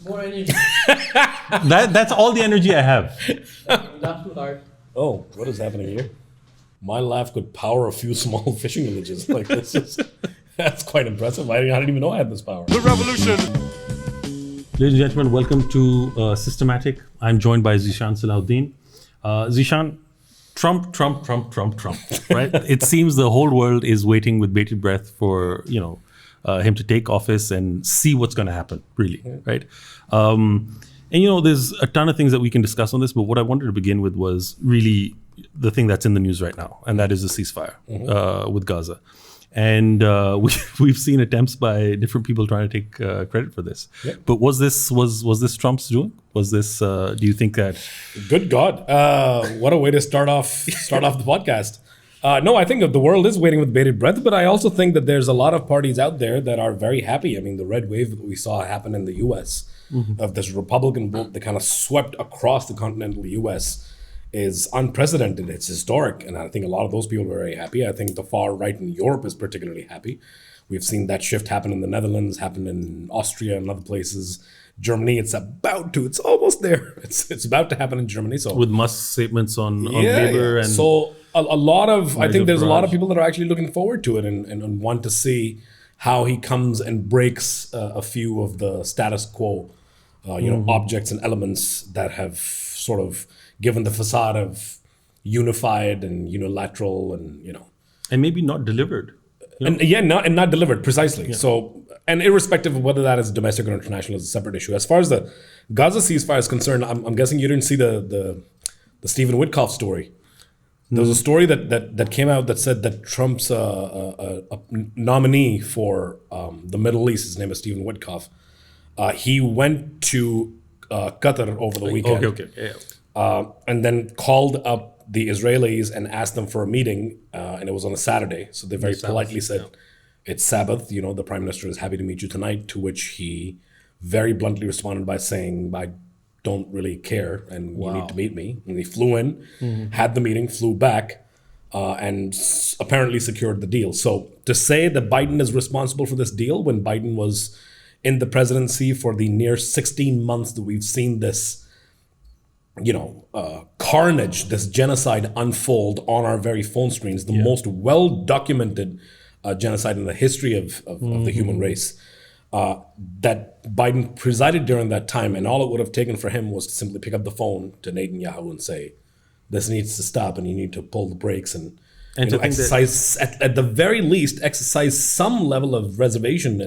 More energy. That's all the energy I have. Laugh too hard. Oh, what is happening here? My laugh could power a few small fishing villages. Like that's quite impressive. I didn't even know I had this power. The revolution. Ladies and gentlemen, welcome to Systematic. I'm joined by Zeeshan Salahuddin. Zeeshan, Trump, right? It seems the whole world is waiting with bated breath for, him to take office and see what's going to happen, really, right? And there's a ton of things that we can discuss on this, but what I wanted to begin with was really the thing that's in the news right now, and that is the ceasefire with Gaza. And we've seen attempts by different people trying to take credit for this. Yep. But was this Trump's doing? Was this? Do you think that? Good God! What a way to start off the podcast. No, I think that the world is waiting with bated breath, but I also think that there's a lot of parties out there that are very happy. I mean, the red wave that we saw happen in the U.S. Of this Republican vote that kind of swept across the continental U.S. is unprecedented. It's historic, and I think a lot of those people are very happy. I think the far right in Europe is particularly happy. We've seen that shift happen in the Netherlands, happen in Austria and other places. Germany, it's almost there. It's about to happen in Germany. So with Musk statements on Labour and so a lot of I think there's a lot of people that are actually looking forward to it and want to see how he comes and breaks a few of the status quo, objects and elements that have sort of given the facade of unified and unilateral and maybe not delivered. Not delivered precisely. Yeah. So, and irrespective of whether that is domestic or international, is a separate issue. As far as the Gaza ceasefire is concerned, I'm guessing you didn't see the Stephen Witkoff story. There was a story that came out that said that Trump's a nominee for the Middle East, his name is Stephen Witkoff. He went to Qatar over the weekend. Okay. Yeah. And then called up the Israelis and asked them for a meeting, and it was on a Saturday. So they very politely said, it's Sabbath, the Prime Minister is happy to meet you tonight, to which he very bluntly responded by saying, I don't really care, and you need to meet me. And he flew in, had the meeting, flew back, and apparently secured the deal. So to say that Biden is responsible for this deal when Biden was in the presidency for the near 16 months that we've seen this carnage, this genocide unfold on our very phone screens, the most well-documented genocide in the history of the human race, that Biden presided during that time, and all it would have taken for him was to simply pick up the phone to Netanyahu and say, this needs to stop and you need to pull the brakes and to exercise, at the very least, exercise some level of reservation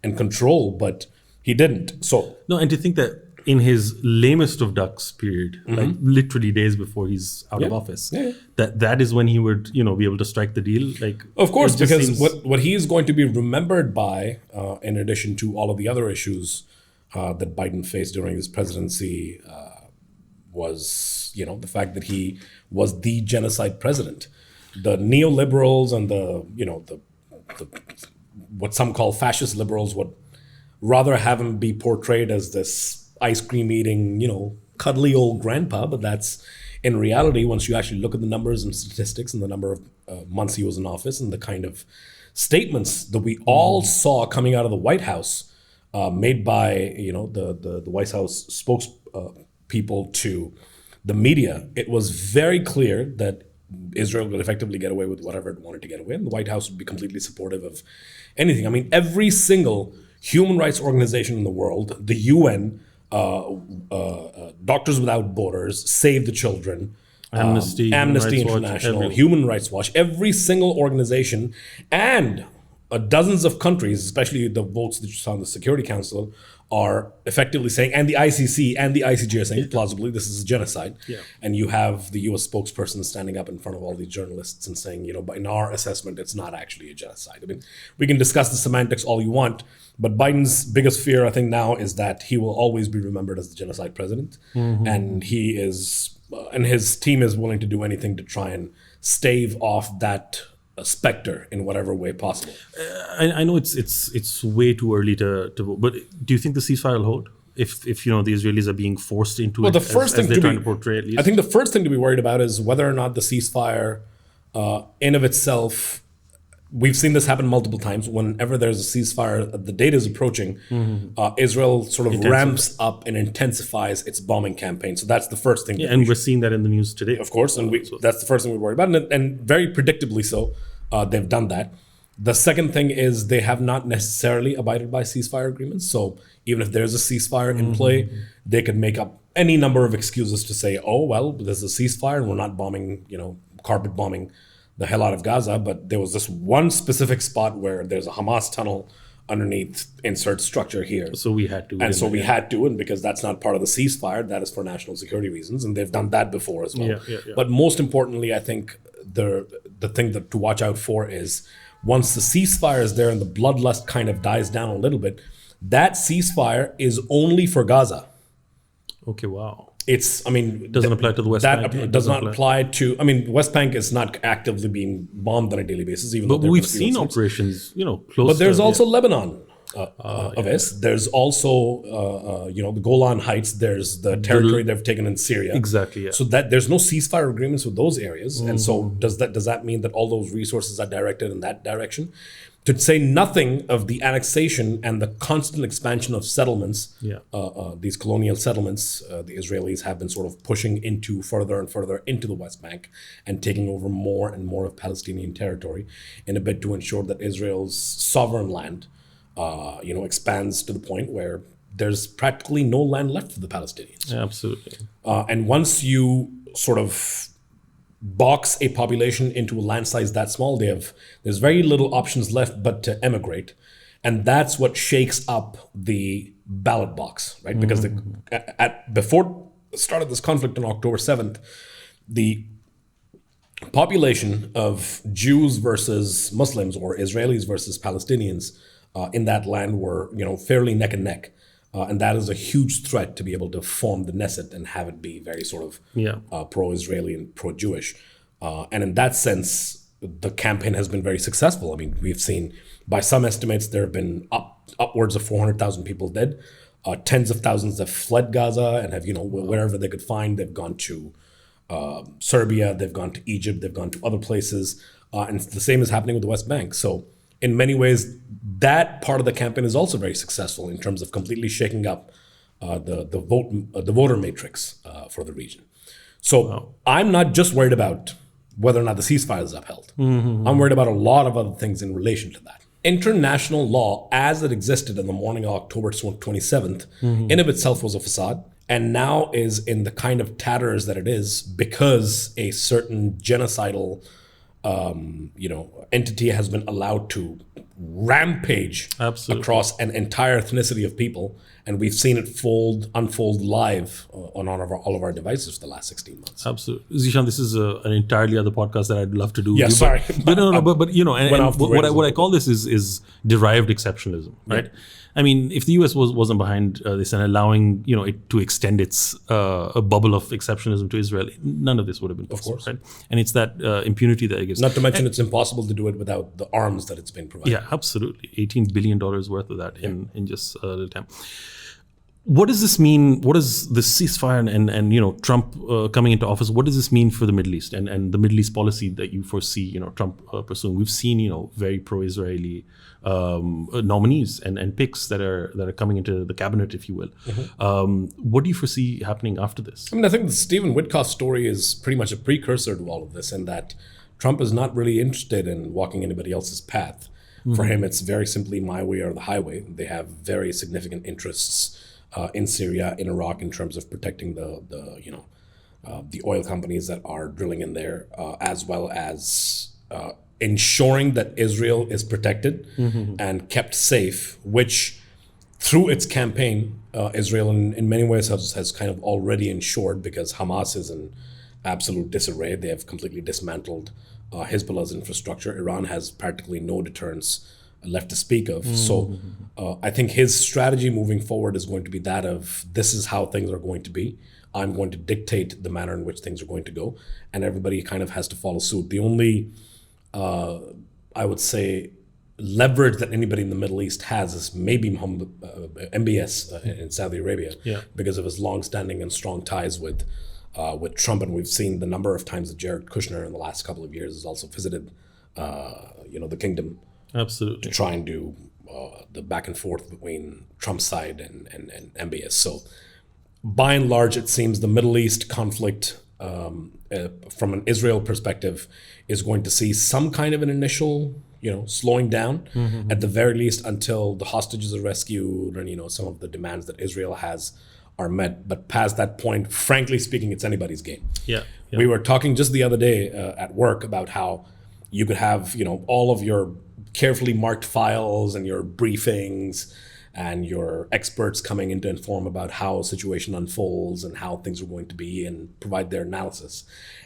and control, but he didn't. So no, and to think that in his lamest of ducks period, like literally days before he's out of office, that is when he would, be able to strike the deal. Like, of course, because what he is going to be remembered by, in addition to all of the other issues that Biden faced during his presidency, was, the fact that he was the genocide president. The neoliberals and the what some call fascist liberals would rather have him be portrayed as this ice cream eating, cuddly old grandpa, but that's in reality, once you actually look at the numbers and statistics and the number of months he was in office and the kind of statements that we all saw coming out of the White House, made by the White House spokespeople to the media, it was very clear that Israel would effectively get away with whatever it wanted to get away, and the White House would be completely supportive of anything. I mean, every single human rights organization in the world, the UN, Doctors Without Borders, Save the Children, Amnesty International, Human Rights Watch, every single organization, and dozens of countries, especially the votes that you saw in the Security Council, are effectively saying, and the ICC and the ICJ are saying, plausibly, this is a genocide. Yeah. And you have the US spokesperson standing up in front of all these journalists and saying, but in our assessment, it's not actually a genocide. I mean, we can discuss the semantics all you want, but Biden's biggest fear, I think, now is that he will always be remembered as the genocide president. And he is, and his team is willing to do anything to try and stave off that specter in whatever way possible. I know it's way too early to vote, but do you think the ceasefire will hold? If the Israelis are being forced into it, the first thing they're trying to portray, at least? I think the first thing to be worried about is whether or not the ceasefire, in of itself, we've seen this happen multiple times. Whenever there's a ceasefire, the date is approaching, Israel sort of ramps up and intensifies its bombing campaign. So that's the first thing. Yeah, and we're seeing that in the news today. Of course, and that's the first thing we worry about. And very predictably so, they've done that. The second thing is they have not necessarily abided by ceasefire agreements. So even if there's a ceasefire in play, they could make up any number of excuses to say, oh, well, there's a ceasefire and we're not bombing, carpet bombing the hell out of Gaza. But there was this one specific spot where there's a Hamas tunnel underneath insert structure here. So we had to. And so we had to, and because that's not part of the ceasefire, that is for national security reasons. And they've done that before as well. Yeah. But most importantly, I think the thing that to watch out for is once the ceasefire is there and the bloodlust kind of dies down a little bit, that ceasefire is only for Gaza. Okay, wow. It doesn't apply to the West Bank. That does not apply to, West Bank is not actively being bombed on a daily basis, even though we've seen operations, close. But there's also Lebanon. There's also the Golan Heights. There's the territory they've taken in Syria. Exactly. Yeah. So that there's no ceasefire agreements with those areas, and so does that mean that all those resources are directed in that direction? To say nothing of the annexation and the constant expansion of settlements, these colonial settlements, the Israelis have been sort of pushing into further and further into the West Bank and taking over more and more of Palestinian territory in a bid to ensure that Israel's sovereign land expands to the point where there's practically no land left for the Palestinians. Yeah, absolutely. And once you sort of box a population into a land size that small, there's very little options left but to emigrate. And that's what shakes up the ballot box, right? Because before the start of this conflict on October 7th, the population of Jews versus Muslims or Israelis versus Palestinians in that land were, fairly neck and neck. And that is a huge threat to be able to form the Knesset and have it be very sort of pro-Israeli and pro-Jewish. And in that sense, the campaign has been very successful. We've seen, by some estimates, there have been upwards of 400,000 people dead. Tens of thousands have fled Gaza and have, wherever they could find, they've gone to Serbia, they've gone to Egypt, they've gone to other places. And the same is happening with the West Bank. So in many ways, that part of the campaign is also very successful in terms of completely shaking up the voter matrix for the region. So I'm not just worried about whether or not the ceasefire is upheld. I'm worried about a lot of other things in relation to that. International law, as it existed in the morning of October 27th, in of itself was a facade, and now is in the kind of tatters that it is because a certain genocidal entity has been allowed to rampage across an entire ethnicity of people, and we've seen it unfold live on all of our devices for the last 16 months. Absolutely, Zeeshan, this is an entirely other podcast that I'd love to do. Yeah, sorry, but what I call this is derived exceptionalism, right? Yeah. If the US wasn't behind this and allowing it to extend its a bubble of exceptionalism to Israel, none of this would have been possible. Of course. Right? And it's that impunity that it gives. Not to mention, it's impossible to do it without the arms that it's been provided. Yeah, absolutely. $18 billion worth of that in just a little time. What does this mean? What does the ceasefire and Trump coming into office? What does this mean for the Middle East and the Middle East policy that you foresee Trump pursuing? We've seen very pro-Israeli nominees and picks that are coming into the cabinet, if you will. What do you foresee happening after this? I think the Stephen Witkoff story is pretty much a precursor to all of this, in that Trump is not really interested in walking anybody else's path. For him, it's very simply my way or the highway. They have very significant interests in Syria, in Iraq, in terms of protecting the oil companies that are drilling in there, as well as ensuring that Israel is protected and kept safe, which through its campaign, Israel in many ways has kind of already ensured, because Hamas is in absolute disarray. They have completely dismantled Hezbollah's infrastructure. Iran has practically no deterrence left to speak of. So I think his strategy moving forward is going to be that of, this is how things are going to be. I'm going to dictate the manner in which things are going to go, and everybody kind of has to follow suit. The only, I would say, leverage that anybody in the Middle East has is maybe MBS in Saudi Arabia, because of his long-standing and strong ties with Trump. And we've seen the number of times that Jared Kushner in the last couple of years has also visited the kingdom Absolutely. to try and do the back and forth between Trump's side and MBS. So by and large, it seems the Middle East conflict, from an Israel perspective, is going to see some kind of an initial, slowing down, at the very least, until the hostages are rescued and, some of the demands that Israel has are met. But past that point, frankly speaking, it's anybody's game. Yeah. We were talking just the other day at work about how you could have, all of your carefully marked files and your briefings and your experts coming in to inform about how a situation unfolds and how things are going to be and provide their analysis.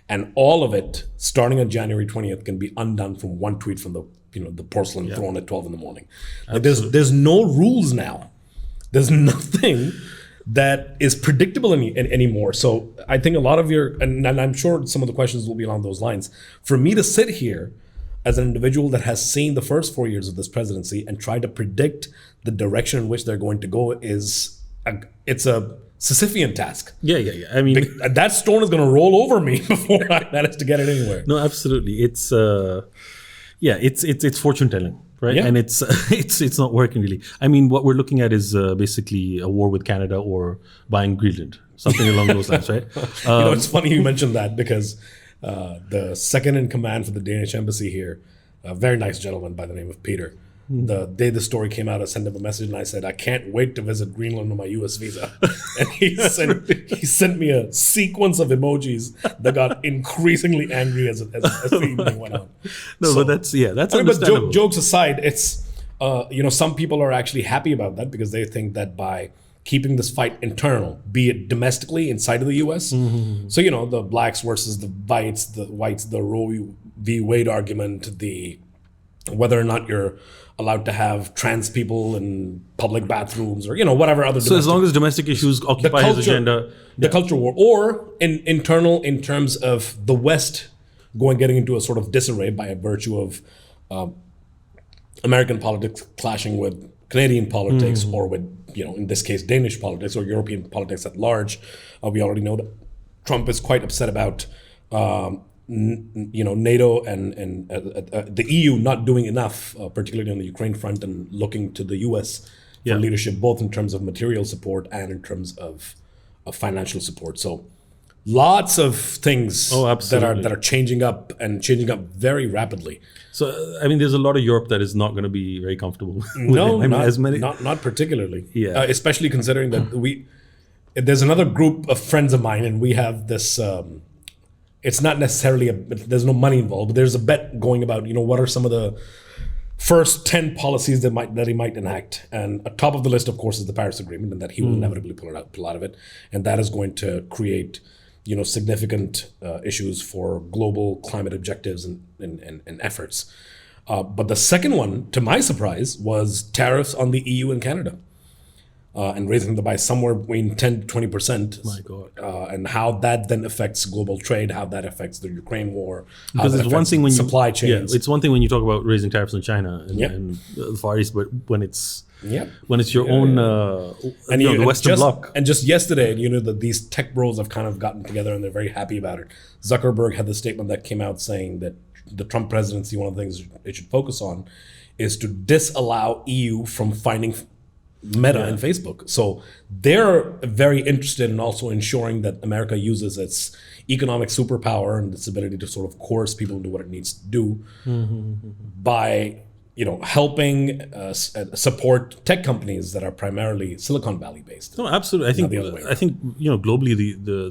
And all of it, starting on January 20th, can be undone from one tweet from the porcelain throne at 12 in the morning. Like there's no rules now. There's nothing that is predictable anymore. So I think a lot of and I'm sure some of the questions will be along those lines. For me to sit here as an individual that has seen the first 4 years of this presidency and try to predict the direction in which they're going to go it's a Sisyphean task. Yeah. I mean, that stone is going to roll over me before I manage to get it anywhere. No, absolutely. It's fortune telling, right? Yeah. And it's not working really. I mean, what we're looking at is basically a war with Canada or buying Greenland, something along those lines, right? It's funny you mentioned that because the second in command for the Danish embassy here, a very nice gentleman by the name of Peter. The day the story came out, I sent him a message and I said, I can't wait to visit Greenland on my US visa. And he sent me a sequence of emojis that got increasingly angry as the evening went on. No, but that's understandable. But jokes aside, it's some people are actually happy about that because they think that by keeping this fight internal, be it domestically inside of the U.S. So the blacks versus the whites, the Roe v. Wade argument, whether or not you're allowed to have trans people in public bathrooms or whatever other. So as long as domestic issues occupy his agenda, the culture war, or internal in terms of the West getting into a sort of disarray by virtue of American politics clashing with Canadian politics, or with in this case Danish politics or European politics at large. We already know that Trump is quite upset about NATO and the EU not doing enough, particularly on the Ukraine front, and looking to the US for leadership, both in terms of material support and in terms of financial support. So lots of things that are changing up very rapidly. So I mean, there's a lot of Europe that is not going to be very comfortable with No, him. I mean, not particularly. Yeah. Especially considering that there's another group of friends of mine, and we have this. It's not necessarily there's no money involved, but there's a bet going about what are some of the first 10 policies that he might enact. And atop of the list, of course, is the Paris Agreement, and that he will inevitably pull out of it, and that is going to create significant issues for global climate objectives and efforts. But the second one, to my surprise, was tariffs on the EU and Canada. And raising them by somewhere between 10 to 20%. My God. And how that then affects global trade, how that affects the Ukraine war, how because that it's one thing when supply chains. It's one thing when you talk about raising tariffs on China and the Far East, but when it's your own the Western Bloc. And just yesterday, that these tech bros have kind of gotten together and they're very happy about it. Zuckerberg had the statement that came out saying that the Trump presidency, one of the things it should focus on is to disallow EU from finding Meta and Facebook. So they're very interested in also ensuring that America uses its economic superpower and its ability to sort of coerce people into what it needs to do by helping support tech companies that are primarily Silicon Valley based. No, absolutely. I think globally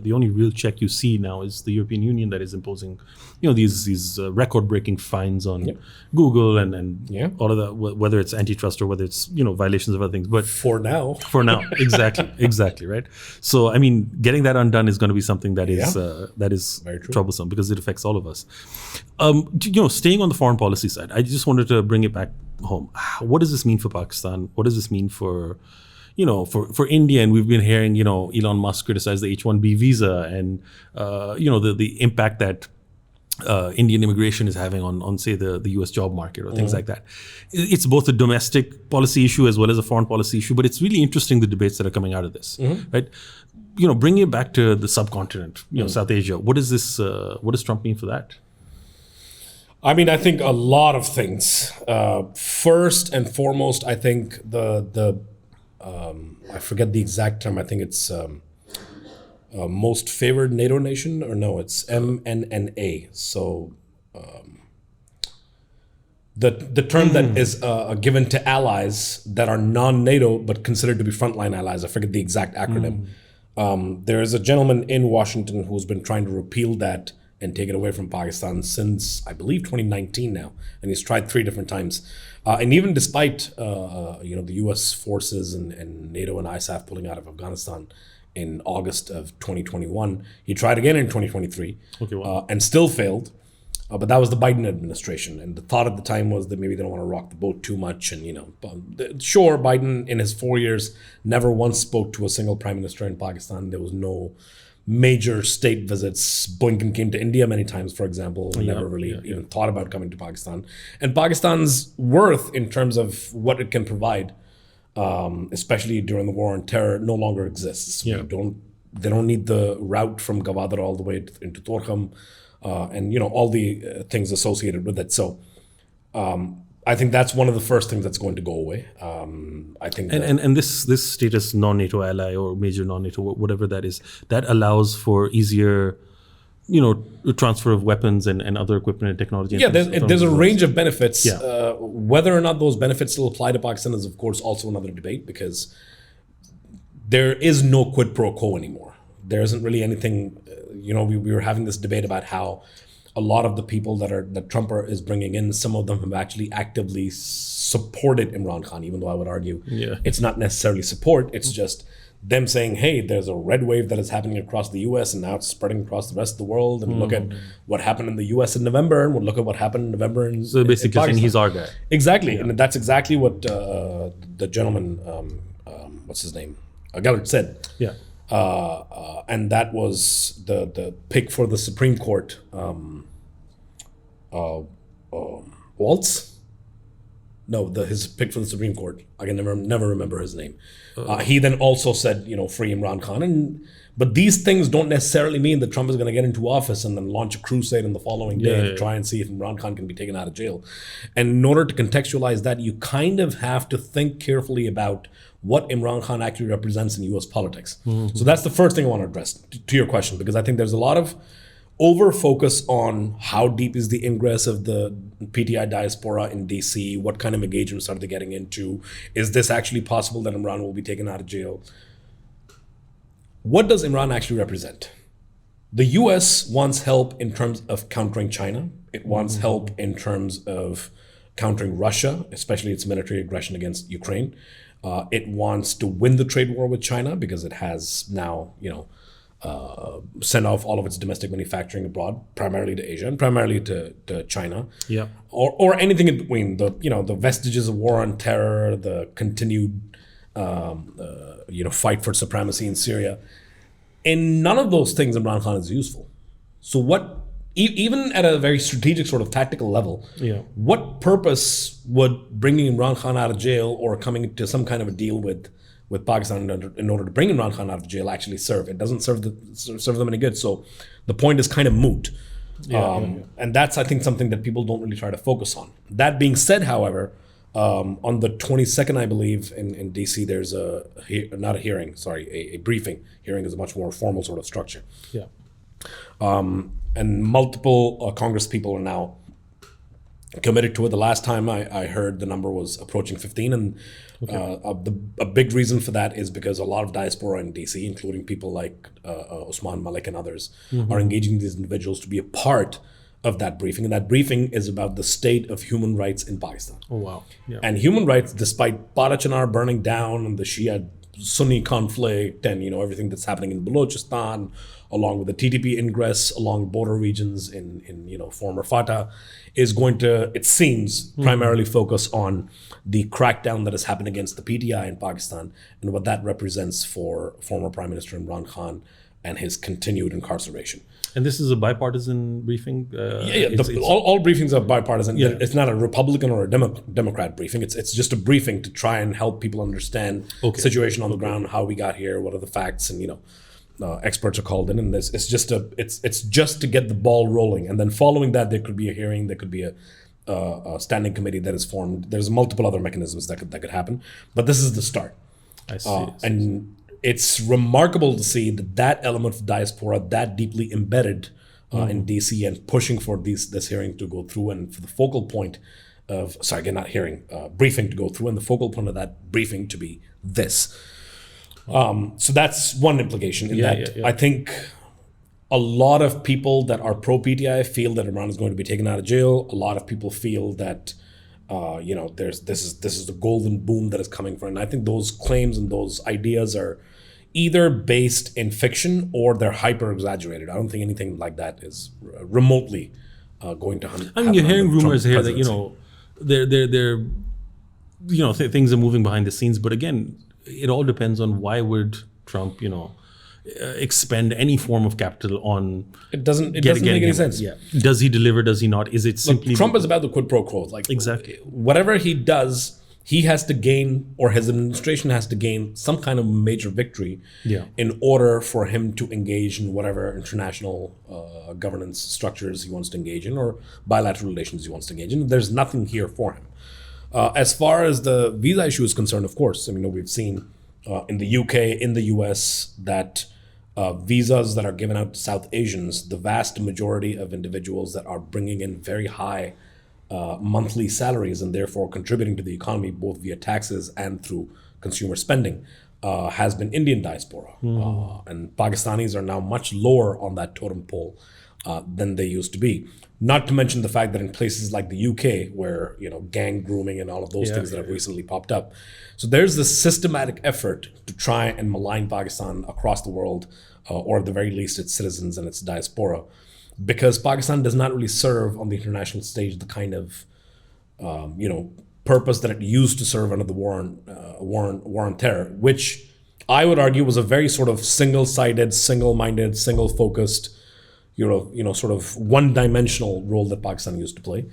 the only real check you see now is the European Union that is imposing these record-breaking fines on Google and all of that, whether it's antitrust or whether it's violations of other things. But for now, exactly, right. So I mean, getting that undone is going to be something that is very true. Troublesome because it affects all of us. Staying on the foreign policy side, I just wanted to bring it back home. What does this mean for Pakistan? What does this mean for India? And we've been hearing Elon Musk criticize the H-1B visa and the impact that Indian immigration is having on say the US job market or things like that. It's both a domestic policy issue as well as a foreign policy issue, but it's really interesting the debates that are coming out of this, right? Bringing it back to the subcontinent, South Asia. What does Trump mean for that? I mean, I think a lot of things. First and foremost, I think I forget the exact term. I think it's most favored NATO nation, or no, it's MNNA. So the term that is given to allies that are non-NATO but considered to be frontline allies. I forget the exact acronym. There is a gentleman in Washington who's been trying to repeal that and take it away from Pakistan since, I believe, 2019 now. And he's tried 3 different times. And even despite the U.S. forces and NATO and ISAF pulling out of Afghanistan in August of 2021, he tried again in 2023 and still failed. But that was the Biden administration. And the thought at the time was that maybe they don't want to rock the boat too much. And, sure, Biden in his 4 years never once spoke to a single prime minister in Pakistan. There was no major state visits. Blinken came to India many times, for example, and never really even thought about coming to Pakistan. And Pakistan's worth in terms of what it can provide, especially during the war on terror, no longer exists. They don't need the route from Gwadar all the way into Torkham, and all the things associated with it. So I think that's one of the first things that's going to go away. I think, and this status, non-NATO ally or major non-NATO, whatever that is, that allows for easier, transfer of weapons and other equipment and technology. Yeah, there's a range of benefits. Whether or not those benefits still apply to Pakistan is, of course, also another debate, because there is no quid pro quo anymore. There isn't really anything. We were having this debate about how a lot of the people that Trump is bringing in, some of them have actually actively supported Imran Khan, even though I would argue it's not necessarily support. It's just them saying, hey, there's a red wave that is happening across the U.S. and now it's spreading across the rest of the world. And look at what happened in the U.S. in November, and we'll look at what happened in November in So basically saying he's our guy. Exactly. And that's exactly what the gentleman, what's his name? Gellert said. Yeah. And that was the pick for the Supreme Court. Waltz? No, his pick for the Supreme Court. I can never remember his name. He then also said, free Imran Khan. But these things don't necessarily mean that Trump is going to get into office and then launch a crusade in the following day to try and see if Imran Khan can be taken out of jail. And in order to contextualize that, you kind of have to think carefully about what Imran Khan actually represents in U.S. politics. So that's the first thing I want to address to your question, because I think there's a lot of over-focus on how deep is the ingress of the PTI diaspora in D.C., what kind of engagements are they getting into, is this actually possible that Imran will be taken out of jail? What does Imran actually represent? The U.S. wants help in terms of countering China. It wants help in terms of countering Russia, especially its military aggression against Ukraine. It wants to win the trade war with China because it has now, sent off all of its domestic manufacturing abroad, primarily to Asia and primarily to China. Yeah. Or anything in between. The vestiges of war on terror, the continued fight for supremacy in Syria. In none of those things, Imran Khan is useful. So what? Even at a very strategic sort of tactical level, what purpose would bringing Imran Khan out of jail or coming to some kind of a deal with Pakistan in order to bring Imran Khan out of jail actually serve? It doesn't serve them any good. So the point is kind of moot. And that's, I think, something that people don't really try to focus on. That being said, however, on the 22nd, I believe, in DC, there's a briefing. Hearing is a much more formal sort of structure. Yeah. And multiple Congress people are now committed to it. The last time I heard, the number was approaching 15. And a big reason for that is because a lot of diaspora in DC, including people like Usman Malik and others, are engaging these individuals to be a part of that briefing. And that briefing is about the state of human rights in Pakistan. Oh, wow. Yeah. And human rights, despite Parachinar burning down and the Shia Sunni conflict and everything that's happening in Balochistan, along with the TTP ingress along border regions in former Fatah, is going to, it seems, primarily focus on the crackdown that has happened against the PTI in Pakistan and what that represents for former Prime Minister Imran Khan and his continued incarceration. And this is a bipartisan briefing? All briefings are bipartisan. Yeah. It's not a Republican or a Democrat briefing. It's just a briefing to try and help people understand the situation on the ground, how we got here, what are the facts, and experts are called in, and it's just to get the ball rolling, and then following that there could be a hearing, there could be a standing committee that is formed. There's multiple other mechanisms that could happen, but this is the start. I see. And it's remarkable to see that element of diaspora that deeply embedded in DC and pushing for this hearing to go through, and for the focal point of briefing to go through, and the focal point of that briefing to be this. So that's one implication. I think a lot of people that are pro PTI feel that Imran is going to be taken out of jail. A lot of people feel that this is the golden boom that is coming from. And I think those claims and those ideas are either based in fiction or they're hyper exaggerated. I don't think anything like that is remotely going to happen. I mean, you're hearing rumors here that things are moving behind the scenes, but again, it all depends on why would Trump, expend any form of capital on. It doesn't make any sense. Yeah. Does he deliver? Does he not? Is it simply Trump is about the quid pro quo? Exactly. Whatever he does, he has to gain, or his administration has to gain, some kind of major victory in order for him to engage in whatever international governance structures he wants to engage in, or bilateral relations he wants to engage in. There's nothing here for him. As far as the visa issue is concerned, of course, we've seen in the UK, in the US, that visas that are given out to South Asians, the vast majority of individuals that are bringing in very high monthly salaries and therefore contributing to the economy both via taxes and through consumer spending has been Indian diaspora. And Pakistanis are now much lower on that totem pole than they used to be. Not to mention the fact that in places like the UK, where gang grooming and all of those things that have recently popped up. So there's this systematic effort to try and malign Pakistan across the world, or at the very least its citizens and its diaspora, because Pakistan does not really serve on the international stage the kind of purpose that it used to serve under the war on terror, which I would argue was a very sort of single-sided, single-minded, single-focused, sort of one-dimensional role that Pakistan used to play.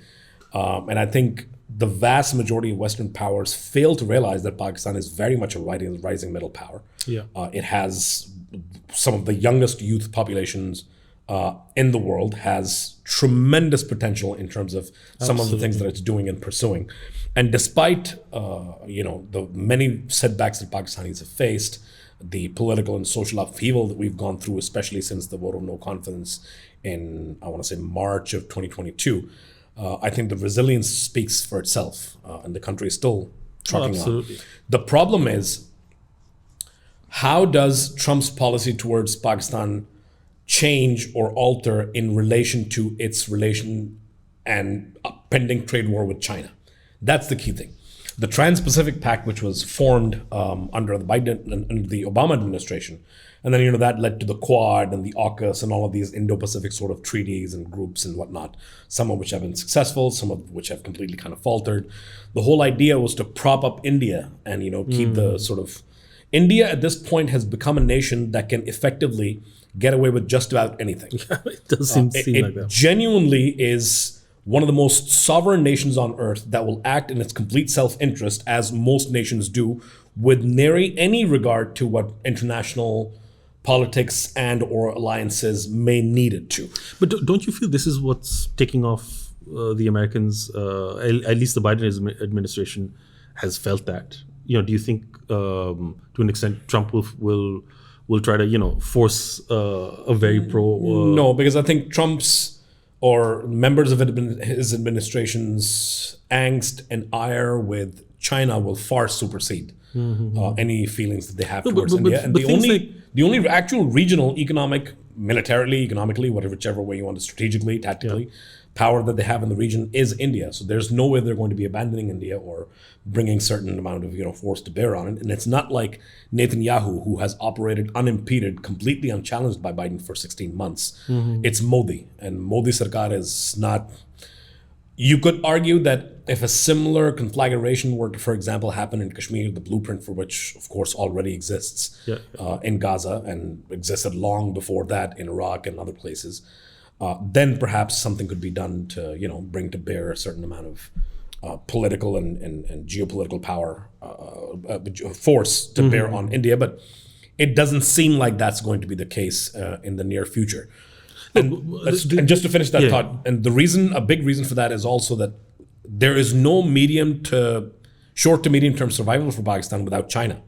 And I think the vast majority of Western powers fail to realize that Pakistan is very much a rising middle power. It has some of the youngest youth populations in the world, has tremendous potential in terms of some of the things that it's doing and pursuing. And despite the many setbacks that Pakistanis have faced, the political and social upheaval that we've gone through, especially since the vote of no confidence in, I want to say, March of 2022, I think the resilience speaks for itself, and the country is still trucking on. The problem is, how does Trump's policy towards Pakistan change or alter in relation to its relation and pending trade war with China? That's the key thing. The Trans-Pacific Pact, which was formed under the Obama administration, and then that led to the Quad and the AUKUS and all of these Indo-Pacific sort of treaties and groups and whatnot, some of which have been successful, some of which have completely kind of faltered. The whole idea was to prop up India and keep the sort of... India at this point has become a nation that can effectively get away with just about anything. It does seem like that. It genuinely is one of the most sovereign nations on earth that will act in its complete self-interest, as most nations do, with nary any regard to what international politics and or alliances may need it to. But don't you feel this is what's taking off the Americans, at least the Biden administration has felt that? Do you think to an extent Trump will try to force a very pro... No, because I think Trump's or members of his administration's angst and ire with China will far supersede any feelings that they have towards India. And the only actual regional economic, militarily, economically, whichever way you want to, strategically, tactically, power that they have in the region is India. So there's no way they're going to be abandoning India or bringing certain amount of force to bear on it. And it's not like Netanyahu, who has operated unimpeded, completely unchallenged by Biden for 16 months. It's Modi, and Modi Sarkar is not... You could argue that if a similar conflagration were to, for example, happen in Kashmir, the blueprint for which, of course, already exists in Gaza and existed long before that in Iraq and other places, then perhaps something could be done to, bring to bear a certain amount of political and geopolitical power, force to bear on India. But it doesn't seem like that's going to be the case in the near future. And just to finish that thought, and a big reason for that is also that there is no short to medium term survival for Pakistan without China.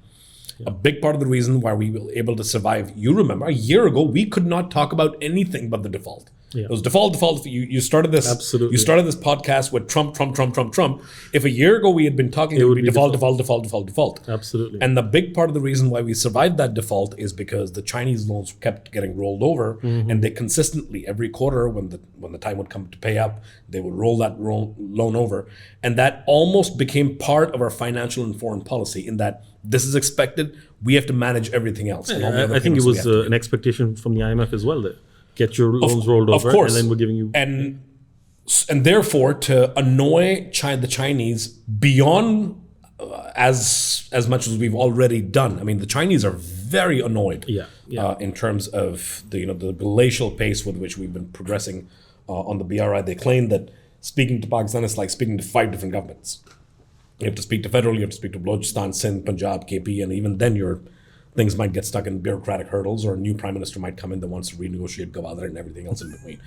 A big part of the reason why we were able to survive, you remember, a year ago, we could not talk about anything but the default. Yeah. It was default. You started this. Absolutely. You started this podcast with Trump. If a year ago we had been talking, it would be default. Absolutely. And the big part of the reason why we survived that default is because the Chinese loans kept getting rolled over, and they consistently every quarter when the time would come to pay up, they would roll that loan over, and that almost became part of our financial and foreign policy. In that this is expected, we have to manage everything else. I think it was an expectation from the IMF as well. That get your loans rolled over, of course. And then we're giving you... And therefore, to annoy the Chinese beyond as much as we've already done. I mean, the Chinese are very annoyed in terms of the glacial pace with which we've been progressing on the BRI. They claim that speaking to Pakistan is like speaking to 5 different governments. You have to speak to federal, you have to speak to Balochistan, Sindh, Punjab, KP, and even then things might get stuck in bureaucratic hurdles, or a new prime minister might come in that wants to renegotiate Gaza and everything else in between.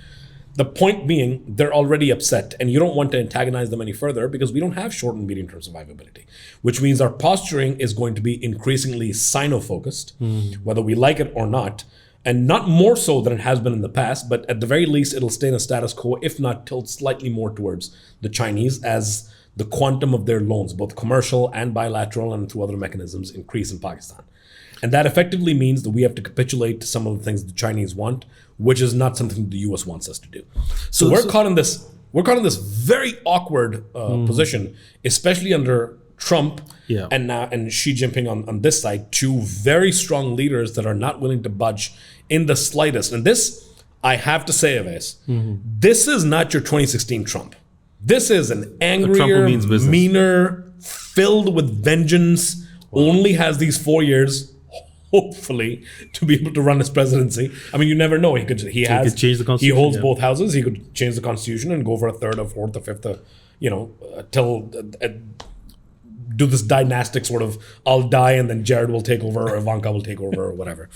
The point being, they're already upset, and you don't want to antagonize them any further because we don't have short and medium term survivability, which means our posturing is going to be increasingly Sino-focused, whether we like it or not, and not more so than it has been in the past, but at the very least, it'll stay in a status quo, if not tilt slightly more towards the Chinese as the quantum of their loans, both commercial and bilateral and through other mechanisms, increase in Pakistan. And that effectively means that we have to capitulate to some of the things the Chinese want, which is not something the US wants us to do. So we're caught in this very awkward position, especially under Trump and Xi Jinping on this side, 2 very strong leaders that are not willing to budge in the slightest. And this, I have to say, Oves, this is not your 2016 Trump. This is an angrier, meaner, filled with vengeance, only has these 4 years, hopefully, to be able to run his presidency. I mean, you never know. He could change the constitution. He holds both houses. He could change the constitution and go for a 3rd or 4th or 5th, till do this dynastic sort of, I'll die and then Jared will take over or Ivanka will take over or whatever.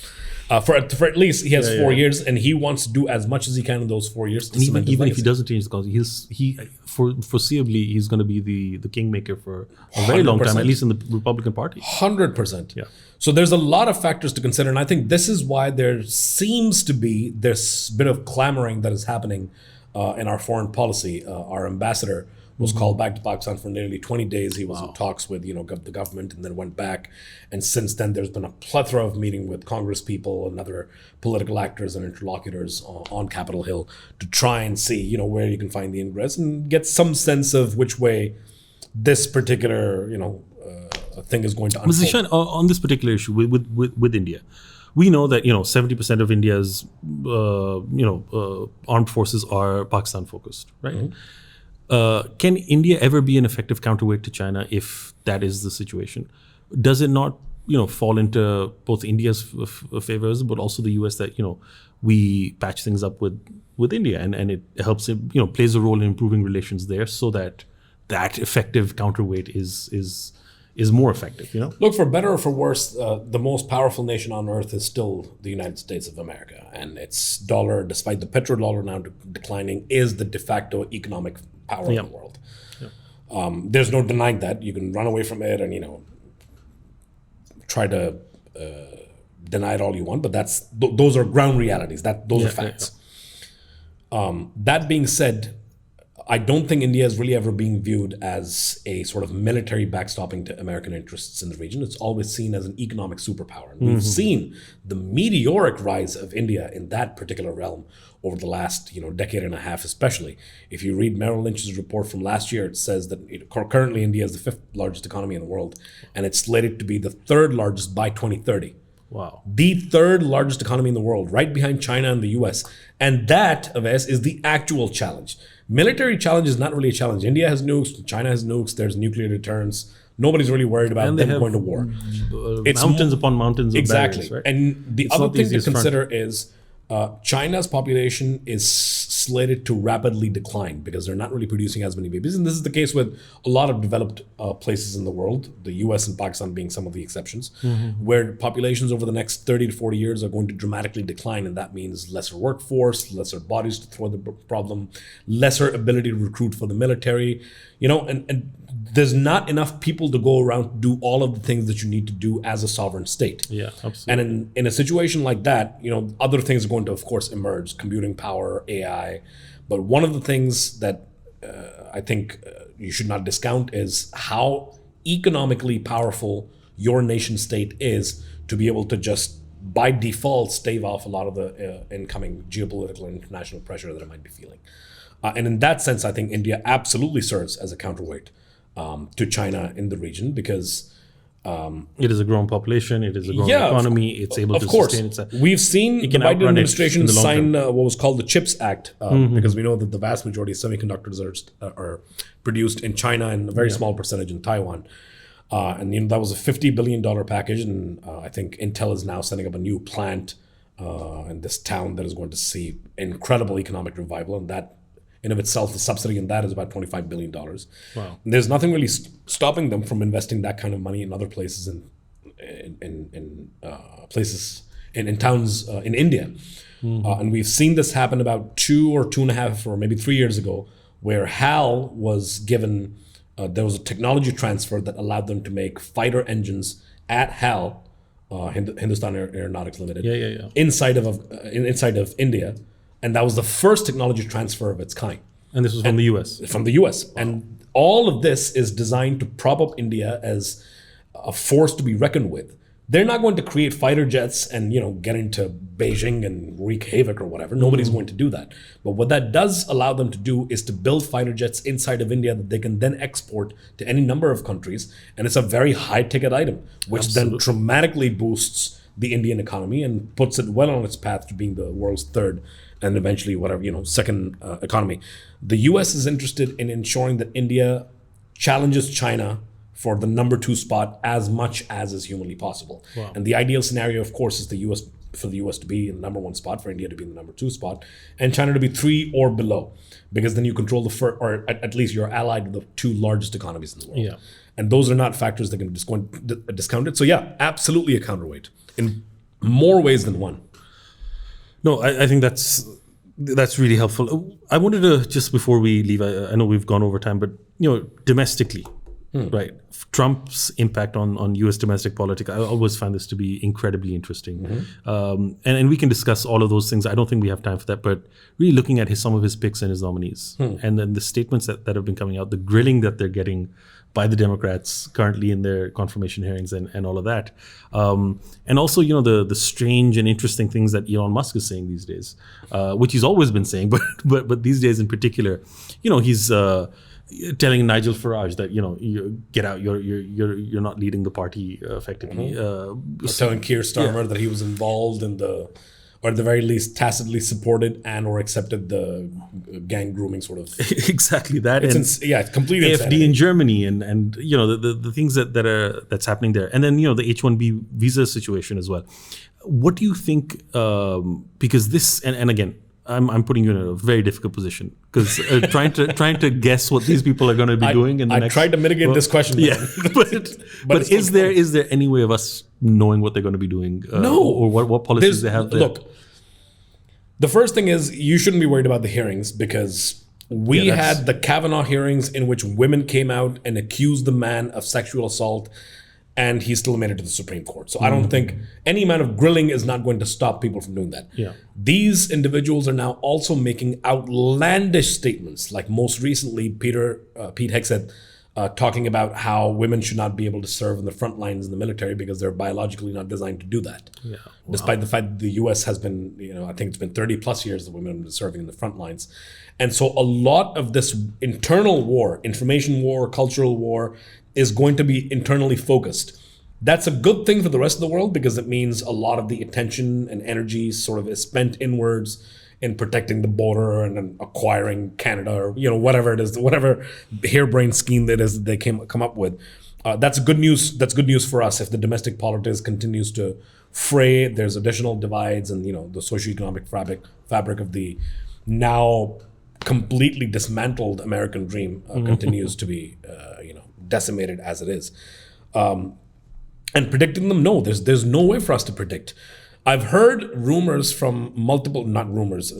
For at least he has 4 years, and he wants to do as much as he can in those 4 years. And even if he doesn't change the constitution, foreseeably he's going to be the kingmaker for a very long time, at least in the Republican Party. 100%. Yeah. So there's a lot of factors to consider, and I think this is why there seems to be this bit of clamoring that is happening in our foreign policy. Our ambassador was called back to Pakistan for nearly 20 days. He was in talks with the government and then went back. And since then, there's been a plethora of meeting with Congress people and other political actors and interlocutors on Capitol Hill to try and see where you can find the ingress and get some sense of which way this particular thing is going to unfold. Zeeshan, on this particular issue with India, we know that 70% of India's armed forces are Pakistan focused, right? Can India ever be an effective counterweight to China if that is the situation? Does it not, fall into both India's favors, but also the US that, we patch things up with India and it helps it, plays a role in improving relations there so that effective counterweight is more effective, Look, for better or for worse, the most powerful nation on earth is still the United States of America. And its dollar, despite the petrodollar now declining, is the de facto economic power in the world. There's no denying that. You can run away from it and, try to deny it all you want, but those are ground realities. Those are facts. That being said, I don't think India is really ever being viewed as a sort of military backstopping to American interests in the region. It's always seen as an economic superpower. And we've seen the meteoric rise of India in that particular realm over the last decade and a half, especially. If you read Merrill Lynch's report from last year, it says that currently India is the 5th largest economy in the world, and it's slated to be the 3rd largest by 2030. Wow. The 3rd largest economy in the world, right behind China and the US. And that, Oves, is the actual challenge. Military challenge is not really a challenge. India has nukes, China has nukes, there's nuclear deterrence. Nobody's really worried about them going to war. It's mountains upon mountains of exactly. barriers, right? And the other thing to consider is China's population is slated to rapidly decline because they're not really producing as many babies. And this is the case with a lot of developed places in the world, the US and Pakistan being some of the exceptions, where populations over the next 30 to 40 years are going to dramatically decline. And that means lesser workforce, lesser bodies to throw at the problem, lesser ability to recruit for the military, and there's not enough people to go around to do all of the things that you need to do as a sovereign state. Yeah, absolutely. And in a situation like that, other things are going to, of course, emerge: computing power, AI. But one of the things that I think you should not discount is how economically powerful your nation state is to be able to just by default stave off a lot of the incoming geopolitical and international pressure that it might be feeling. And in that sense, I think India absolutely serves as a counterweight to China in the region because it is a growing population, it is a growing economy, it's able to sustain itself. We've seen the Biden administration sign what was called the CHIPS Act because we know that the vast majority of semiconductors are produced in China and a very small percentage in Taiwan. And that was a $50 billion package, and I think Intel is now setting up a new plant in this town that is going to see incredible economic revival, and that in of itself, the subsidy in that is about $25 billion. Wow. And there's nothing really stopping them from investing that kind of money in other places in towns in India. And we've seen this happen about 2 or 2.5 or maybe 3 years ago, where HAL was given, there was a technology transfer that allowed them to make fighter engines at HAL, Hindustan Aeronautics Limited, inside of India. And that was the first technology transfer of its kind. And this was from the US? From the US. Wow. And all of this is designed to prop up India as a force to be reckoned with. They're not going to create fighter jets and get into Beijing and wreak havoc or whatever. Nobody's going to do that. But what that does allow them to do is to build fighter jets inside of India that they can then export to any number of countries. And it's a very high-ticket item, which then dramatically boosts the Indian economy and puts it well on its path to being the world's third and eventually second economy. The US is interested in ensuring that India challenges China for the number 2 spot as much as is humanly possible. Wow. And the ideal scenario, of course, is for the US to be in the number 1 spot, for India to be in the number 2 spot, and China to be 3 or below, because then you control the first, or at least you're allied with the 2 largest economies in the world. Yeah. And those are not factors that can be discounted. So yeah, absolutely a counterweight in more ways than one. No, I think that's really helpful. I wanted to, just before we leave, I know we've gone over time, but domestically, right? Trump's impact on U.S. domestic politics, I always find this to be incredibly interesting. And we can discuss all of those things. I don't think we have time for that, but really looking at some of his picks and his nominees, and then the statements that have been coming out, the grilling that they're getting by the Democrats currently in their confirmation hearings and all of that. And also, the strange and interesting things that Elon Musk is saying these days, which he's always been saying, but these days in particular, he's telling Nigel Farage that you get out, you're not leading the party effectively. Telling Keir Starmer that he was involved in or at the very least tacitly supported and or accepted the gang grooming sort of. Exactly that. It's completely AFD insanity. in Germany and the things that's happening there, and then the H-1B visa situation as well. What do you think? Because this and again, I'm putting you in a very difficult position because trying to guess what these people are going to be doing in the next. I tried to mitigate this question. Yeah, but is there any way of us knowing what they're going to be doing? No, or what policies they have there? Look, the first thing is you shouldn't be worried about the hearings because we had the Kavanaugh hearings in which women came out and accused the man of sexual assault, and he still made it to the Supreme Court. So I don't think any amount of grilling is not going to stop people from doing that. Yeah. These individuals are now also making outlandish statements, like most recently Pete Hegseth talking about how women should not be able to serve in the front lines in the military because they're biologically not designed to do that. Yeah. Wow. Despite the fact that the US has been, I think it's been 30 plus years that women have been serving in the front lines. And so a lot of this internal war, information war, cultural war, is going to be internally focused. That's a good thing for the rest of the world because it means a lot of the attention and energy sort of is spent inwards in protecting the border and then acquiring Canada or whatever it is, whatever harebrained scheme that is they come up with. that's good news. That's good news for us. If the domestic politics continues to fray, there's additional divides, and the socioeconomic fabric of the now completely dismantled American dream continues to be decimated as it is. And predicting them, no, there's no way for us to predict. I've heard rumors from not rumors,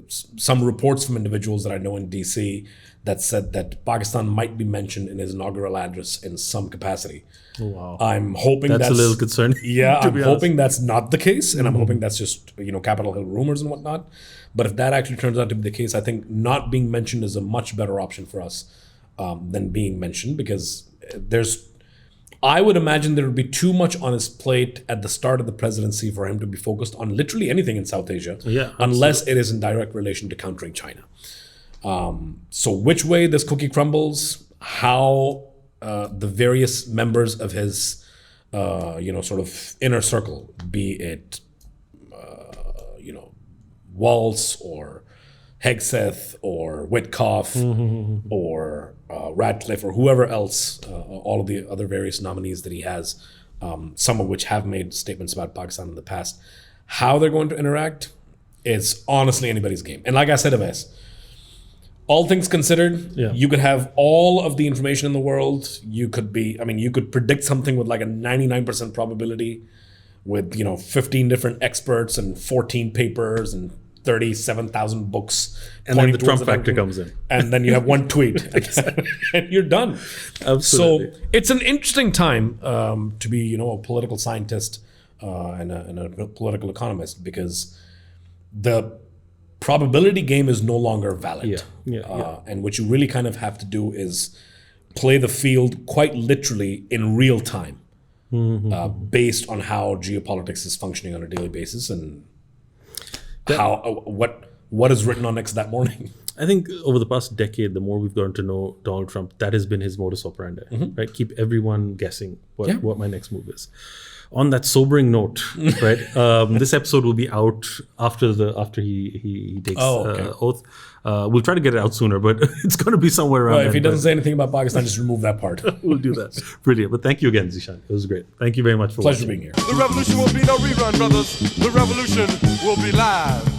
some reports from individuals that I know in DC that said that Pakistan might be mentioned in his inaugural address in some capacity. Oh, wow. I'm hoping that's a little concerning. Yeah, I'm hoping that's not the case, and I'm hoping that's just Capitol Hill rumors and whatnot. But if that actually turns out to be the case, I think not being mentioned is a much better option for us than being mentioned, because I would imagine there would be too much on his plate at the start of the presidency for him to be focused on literally anything in South Asia, unless it is in direct relation to countering China. So which way this cookie crumbles, how the various members of his, sort of inner circle, be it, Waltz or Hegseth or Witkoff or Radcliffe or whoever else, all of the other various nominees that he has, some of which have made statements about Pakistan in the past, how they're going to interact is honestly anybody's game. And like I said, Oves, all things considered, you could have all of the information in the world. You could predict something with like a 99% probability with, 15 different experts and 14 papers and 37,000 books. And then the Trump factor comes in. And then you have one tweet and you're done. Absolutely. So it's an interesting time to be, a political scientist and a political economist, because the probability game is no longer valid. And what you really kind of have to do is play the field quite literally in real time, based on how geopolitics is functioning on a daily basis and what is written on X that morning. I think over the past decade, the more we've gotten to know Donald Trump, that has been his modus operandi, right? Keep everyone guessing what my next move is. On that sobering note, right? This episode will be out after he takes oath. We'll try to get it out sooner, but it's going to be somewhere around. If he doesn't say anything about Pakistan, just remove that part. We'll do that. Brilliant. But thank you again, Zeeshan. It was great. Thank you very much for Pleasure watching. being here. The revolution will be no rerun, brothers. The revolution will be live.